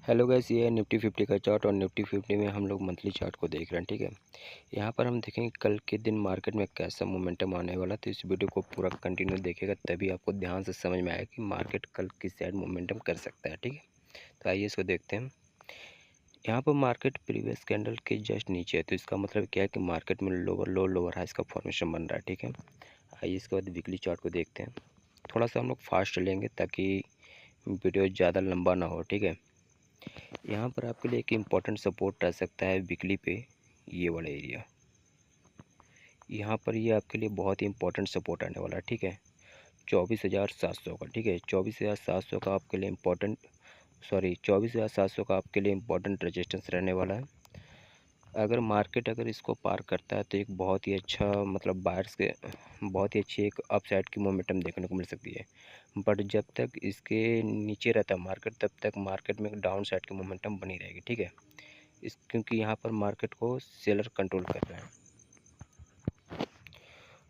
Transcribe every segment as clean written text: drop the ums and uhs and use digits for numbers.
Hello guys, ये है Nifty 50 का चार्ट और निफ्टी 50 में हम लोग मंथली चार्ट को देख रहे हैं। ठीक है, यहाँ पर हम देखेंगे कल के दिन मार्केट में कैसा मोमेंटम आने वाला। तो इस वीडियो को पूरा कंटिन्यू देखेगा तभी आपको ध्यान से समझ में आएगा कि मार्केट कल किस साइड मोमेंटम कर सकता है। ठीक है, तो आइए इसको देखते हैं। यहाँ पर मार्केट प्रीवियस कैंडल के जस्ट नीचे है, तो इसका मतलब क्या है कि मार्केट में लोअर लो लोअर हाई का फॉर्मेशन बन रहा है। ठीक है, आइए इसके बाद वीकली चार्ट को देखते हैं। थोड़ा सा हम लोग फास्ट लेंगे ताकि वीडियो ज़्यादा लंबा ना हो। ठीक है, यहाँ पर आपके लिए एक इम्पॉर्टेंट सपोर्ट रह सकता है वीकली पे, ये वाला एरिया। यहाँ पर ये आपके लिए बहुत ही इम्पोर्टेंट सपोर्ट आने वाला है। ठीक है, 24,700 का। ठीक है, 24,700 का आपके लिए इम्पोर्टेंट 24,700 का आपके लिए इम्पोर्टेंट रेजिस्टेंस रहने वाला है। अगर इसको पार करता है तो एक बहुत ही अच्छा मतलब बायर्स के बहुत ही अच्छी एक अपसाइड की मोमेंटम देखने को मिल सकती है। बट जब तक इसके नीचे रहता है मार्केट, तब तक मार्केट में एक डाउन साइड की मोमेंटम बनी रहेगी। ठीक है, क्योंकि यहाँ पर मार्केट को सेलर कंट्रोल कर रहा है।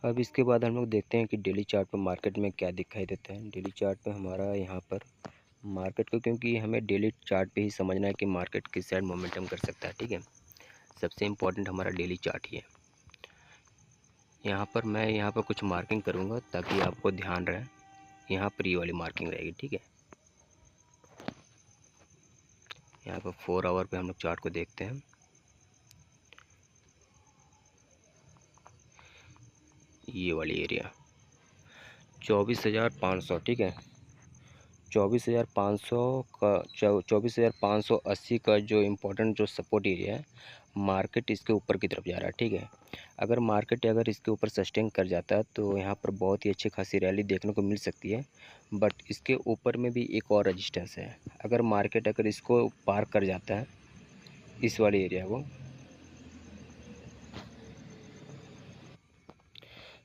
अब इसके बाद हम लोग देखते हैं कि डेली चार्ट पर मार्केट में क्या दिखाई देता है। डेली चार्ट पे हमारा यहाँ पर मार्केट को, क्योंकि हमें डेली चार्ट पे ही समझना है कि मार्केट किस साइड मोमेंटम कर सकता है। ठीक है, सबसे इम्पोर्टेंट हमारा डेली चार्ट ही है। यहाँ पर कुछ मार्किंग करूँगा ताकि आपको ध्यान रहे। यहाँ पर ये वाली मार्किंग रहेगी। ठीक है, यहाँ पर 4 आवर पे हम लोग चार्ट को देखते हैं। ये वाली एरिया 24,500। ठीक है, 24,500 का 24,580 का जो इम्पोर्टेंट जो सपोर्ट एरिया है, मार्केट इसके ऊपर की तरफ जा रहा है। ठीक है, अगर इसके ऊपर सस्टेन कर जाता है तो यहाँ पर बहुत ही अच्छी खासी रैली देखने को मिल सकती है। बट इसके ऊपर में भी एक और रेजिस्टेंस है। अगर इसको पार कर जाता है, इस वाले एरिया को,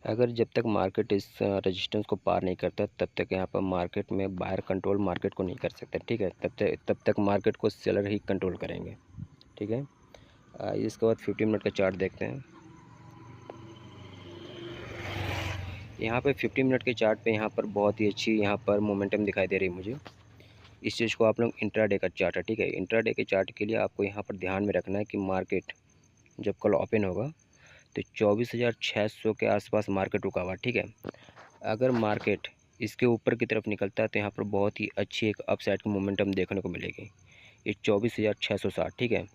अगर जब तक मार्केट इस रेजिस्टेंस को पार नहीं करता तब तक यहाँ पर मार्केट में बायर कंट्रोल मार्केट को नहीं कर सकता। ठीक है, तब तक मार्केट को सेलर ही कंट्रोल करेंगे। ठीक है, इसके बाद 15 मिनट का चार्ट देखते हैं। यहाँ पे 15 मिनट के चार्ट पे यहाँ पर बहुत ही अच्छी यहाँ पर मोमेंटम दिखाई दे रही है मुझे। इस चीज़ को आप लोग इंट्राडे का चार्ट है। ठीक है, इंट्राडे के चार्ट के लिए आपको यहाँ पर ध्यान में रखना है कि मार्केट जब कल ओपन होगा तो 24,600 के आसपास मार्केट रुका हुआ। ठीक है, अगर मार्केट इसके ऊपर की तरफ निकलता है तो यहाँ पर बहुत ही अच्छी एक अपसाइड की मोमेंटम देखने को मिलेगी। ये 24,660। ठीक है,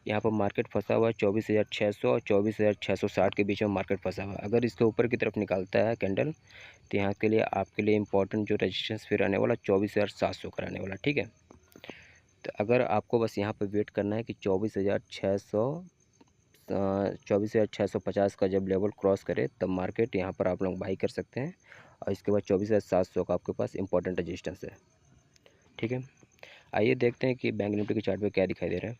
यहाँ पर मार्केट फंसा हुआ है 24,600 और 24,660 के बीच में मार्केट फंसा हुआ है। अगर इसके ऊपर की तरफ निकलता है कैंडल तो यहाँ के लिए आपके लिए इम्पोर्टेंट जो रेजिस्टेंस फिर रहने वाला 24,700 का रहने वाला। ठीक है, तो अगर आपको बस यहाँ पर वेट करना है कि 24,650 का जब लेवल क्रॉस करे तब मार्केट यहाँ पर आप लोग बाई कर सकते हैं। और इसके बाद 24,700 का आपके पास इंपॉर्टेंट रेजिस्टेंस है। ठीक है, आइए देखते हैं कि बैंक निफ्टी के चार्ट पे क्या दिखाई दे रहा है।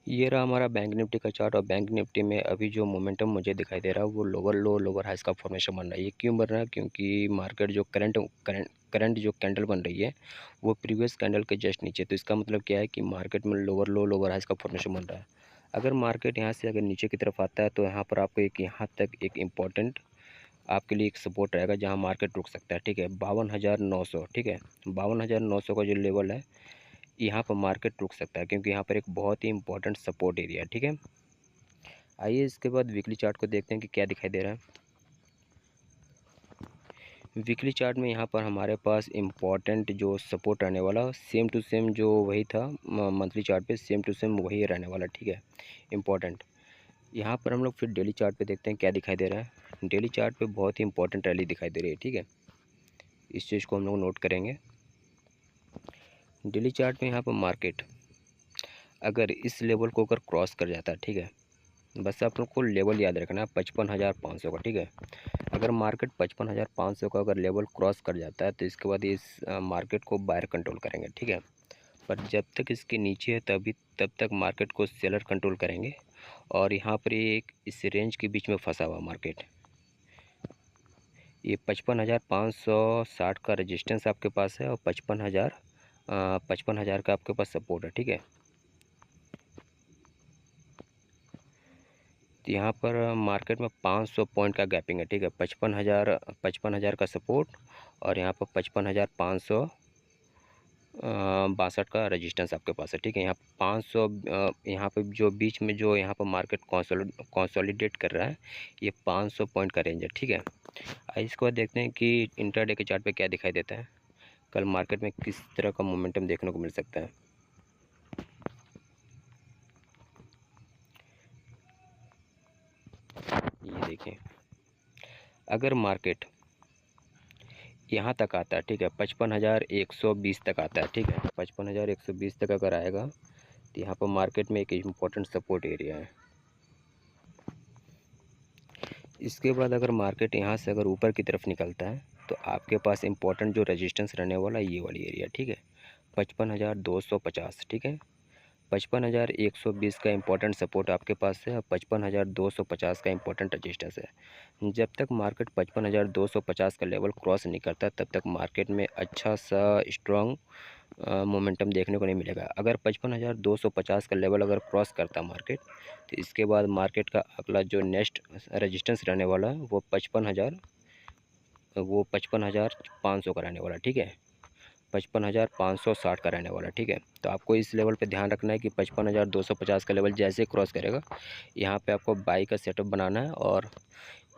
ये रहा हमारा बैंक निफ्टी का चार्ट। और बैंक निफ्टी में अभी जो मोमेंटम मुझे दिखाई दे रहा है वो लोअर लो लोअर हाइस का फॉर्मेशन बन रहा है। ये क्यों बन रहा है? क्योंकि मार्केट जो करंट जो कैंडल बन रही है वो प्रीवियस कैंडल के जस्ट नीचे। तो इसका मतलब क्या है कि मार्केट में लोअर लो लोअर हाइस का फॉर्मेशन बन रहा है। अगर मार्केट यहाँ से अगर नीचे की तरफ आता है तो यहाँ पर आपको यहाँ तक एक इम्पॉर्टेंट आपके लिए एक सपोर्ट रहेगा जहाँ मार्केट रुक सकता है। ठीक है, 52,900। ठीक है, 52,900 का जो लेवल है यहाँ पर मार्केट रुक सकता है, क्योंकि यहाँ पर एक बहुत ही इंपॉर्टेंट सपोर्ट एरिया है। ठीक है, आइए इसके बाद वीकली चार्ट को देखते हैं कि क्या दिखाई दे रहा है। वीकली चार्ट में यहाँ पर हमारे पास इम्पॉर्टेंट जो सपोर्ट रहने वाला सेम टू सेम जो वही था मंथली चार्ट पे, सेम टू सेम वही रहने वाला। ठीक है, इम्पॉर्टेंट। यहाँ पर हम लोग फिर डेली चार्ट पे देखते हैं क्या दिखाई दे रहा है। डेली चार्ट पे बहुत ही इंपॉर्टेंट रैली दिखाई दे रही है। ठीक है, इस चीज़ को हम लोग नोट करेंगे। डेली चार्ट में यहाँ पर मार्केट अगर इस लेवल को अगर क्रॉस कर जाता है, ठीक है, बस आप लोग को लेवल याद रखना है 55,500 का। ठीक है, अगर मार्केट 55,500 का अगर लेवल क्रॉस कर जाता है तो इसके बाद इस मार्केट को बायर कंट्रोल करेंगे। ठीक है, पर जब तक इसके नीचे है तब तक मार्केट को सेलर कंट्रोल करेंगे। और यहाँ पर एक इस रेंज के बीच में फंसा हुआ मार्केट, ये 55,560 का रेजिस्टेंस आपके पास है और 55,000 का आपके पास सपोर्ट है। ठीक है, तो यहाँ पर मार्केट में 500 पॉइंट का गैपिंग है। ठीक है, 55,000 का सपोर्ट और यहाँ पर 55,500 62 का रजिस्टेंस आपके पास है, ठीक है। यहाँ 500 यहाँ पे जो बीच में जो यहाँ पर मार्केट कंसोलिडेट कर रहा है, ये 500 पॉइंट का रेंज है, ठीक है। आइए इसके बाद देखते हैं कि इंट्राडे के चार्ट पे क्या दिखाई देता है, कल मार्केट में किस तरह का मोमेंटम देखने को मिल सकता है। ये देखें, अगर मार्केट यहाँ तक आता है, ठीक है, 55,120 तक आता है, ठीक है, 55,120 तक अगर आएगा तो यहाँ पर मार्केट में एक इम्पोर्टेंट सपोर्ट एरिया है। इसके बाद अगर मार्केट यहाँ से अगर ऊपर की तरफ निकलता है तो आपके पास इम्पोर्टेंट जो रेजिस्टेंस रहने वाला है ये वाली एरिया, ठीक है, 55,250, ठीक है। 55,120 का इम्पोर्टेंट सपोर्ट आपके पास है और 55,250 का इम्पोर्टेंट रजिस्टेंस है। जब तक मार्केट 55,250 का लेवल क्रॉस नहीं करता तब तक मार्केट में अच्छा सा स्ट्रॉन्ग मोमेंटम देखने को नहीं मिलेगा। अगर 55,250 का लेवल अगर क्रॉस करता मार्केट तो इसके बाद मार्केट का अगला जो नेक्स्ट रजिस्टेंस रहने वाला है वो 55,500 का रहने वाला, ठीक है, 55,560 का रहने वाला, ठीक है। तो आपको इस लेवल पे ध्यान रखना है कि 55,250 का लेवल जैसे क्रॉस करेगा यहाँ पे आपको बाई का सेटअप बनाना है और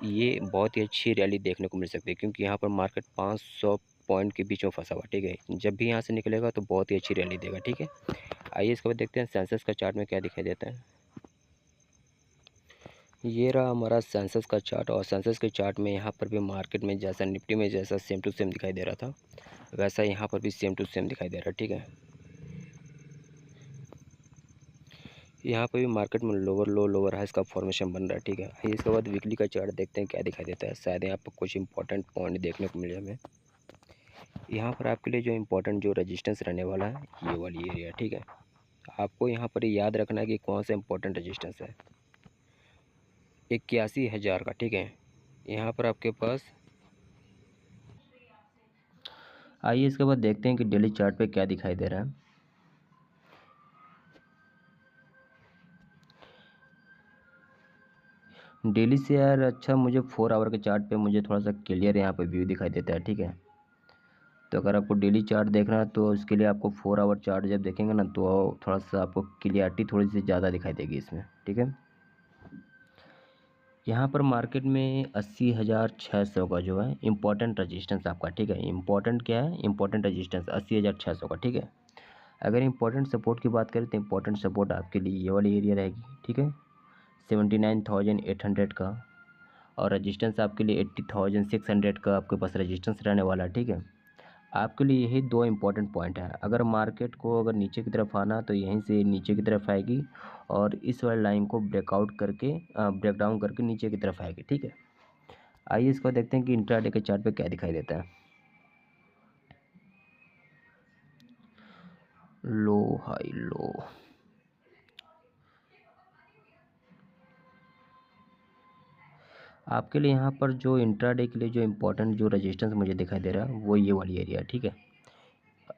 ये बहुत ही अच्छी रैली देखने को मिल सकती है, क्योंकि यहाँ पर मार्केट 500 पॉइंट के बीच में फंसा हुआ, ठीक है। जब भी यहाँ से निकलेगा तो बहुत ही अच्छी रैली देगा, ठीक है। आइए इसके बाद देखते हैं सेंसेक्स का चार्ट में क्या दिखाई देता है। ये रहा हमारा सेंसेक्स का चार्ट और सेंसेक्स के चार्ट में यहाँ पर भी मार्केट में जैसा निफ्टी में जैसा सेम टू सेम दिखाई दे रहा था वैसा यहाँ पर भी सेम टू सेम दिखाई दे रहा है, ठीक है। यहाँ पर भी मार्केट में लोअर लो लोअर हाइस का फॉर्मेशन बन रहा है, ठीक है। आइए इसके बाद वीकली का चार्ट देखते हैं क्या दिखाई देता है, शायद यहाँ पर कुछ इंपॉर्टेंट पॉइंट देखने को मिले हमें। यहाँ पर आपके लिए जो इम्पोर्टेंट जो रेजिस्टेंस रहने वाला है ये वाली एरिया, ठीक है। आपको यहाँ पर याद रखना है कि कौन सा इम्पोर्टेंट रेजिस्टेंस है, 81,000 का, ठीक है। यहाँ पर आपके पास आइए इसके बाद देखते हैं कि डेली चार्ट पे क्या दिखाई दे रहा है। डेली से यार अच्छा मुझे 4 आवर के चार्ट पे मुझे थोड़ा सा क्लियर यहाँ पे व्यू दिखाई देता है, ठीक है। तो अगर आपको डेली चार्ट देखना है तो इसके लिए आपको 4 आवर चार्ट जब देखेंगे ना तो थोड़ा सा आपको क्लियरिटी थोड़ी सी ज़्यादा दिखाई देगी इसमें, ठीक है। यहाँ पर मार्केट में 80,600 का जो है इम्पोर्टेंट रजिस्टेंस आपका, ठीक है। इम्पोर्टेंट क्या है, इम्पोर्टेंट रजिस्टेंस 80,600 का, ठीक है। अगर इम्पोर्टेंट सपोर्ट की बात करें तो इम्पोर्टेंट सपोर्ट आपके लिए ये वाली एरिया रहेगी, ठीक है, 79,800 का। और रजिस्टेंस आपके लिए 80,600 का आपके पास रजिस्टेंस रहने वाला है, ठीक है। आपके लिए यही दो इम्पोर्टेंट पॉइंट है। अगर मार्केट को अगर नीचे की तरफ आना तो यहीं से नीचे की तरफ आएगी और इस वाली लाइन को ब्रेकआउट करके ब्रेक डाउन करके नीचे की तरफ आएगी, ठीक है। आइए इसको देखते हैं कि इंट्राडे के चार्ट पे क्या दिखाई देता है। लो हाई लो, आपके लिए यहाँ पर जो इंट्राडे के लिए जो इम्पोर्टेंट जो रेजिस्टेंस मुझे दिखाई दे रहा है वो ये वाली एरिया, ठीक है,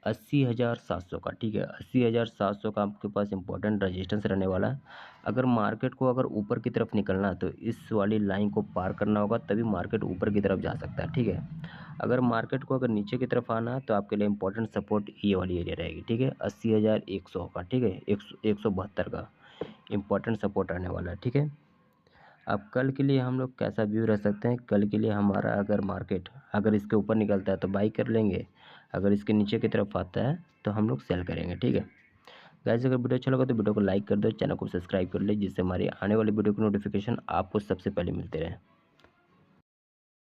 80,700 का, ठीक है। 80,700 का आपके पास इंपॉर्टेंट रेजिस्टेंस रहने वाला है। अगर मार्केट को अगर ऊपर की तरफ निकलना है तो इस वाली लाइन को पार करना होगा तभी मार्केट ऊपर की तरफ जा सकता है, ठीक है। अगर मार्केट को अगर नीचे की तरफ आना है तो आपके लिए इंपॉर्टेंट सपोर्ट ये वाली एरिया रहेगी, ठीक है, 80,100 का, ठीक है, 172 का इम्पोर्टेंट सपोर्ट रहने वाला है, ठीक है। अब कल के लिए हम लोग कैसा व्यू रह सकते हैं, कल के लिए हमारा अगर मार्केट अगर इसके ऊपर निकलता है तो बाई कर लेंगे, अगर इसके नीचे की तरफ आता है तो हम लोग सेल करेंगे, ठीक है। गाइस अगर वीडियो अच्छा लगा तो वीडियो को लाइक कर दो, चैनल को सब्सक्राइब कर ले जिससे हमारी आने वाली वीडियो की नोटिफिकेशन आपको सबसे पहले मिलते रहे।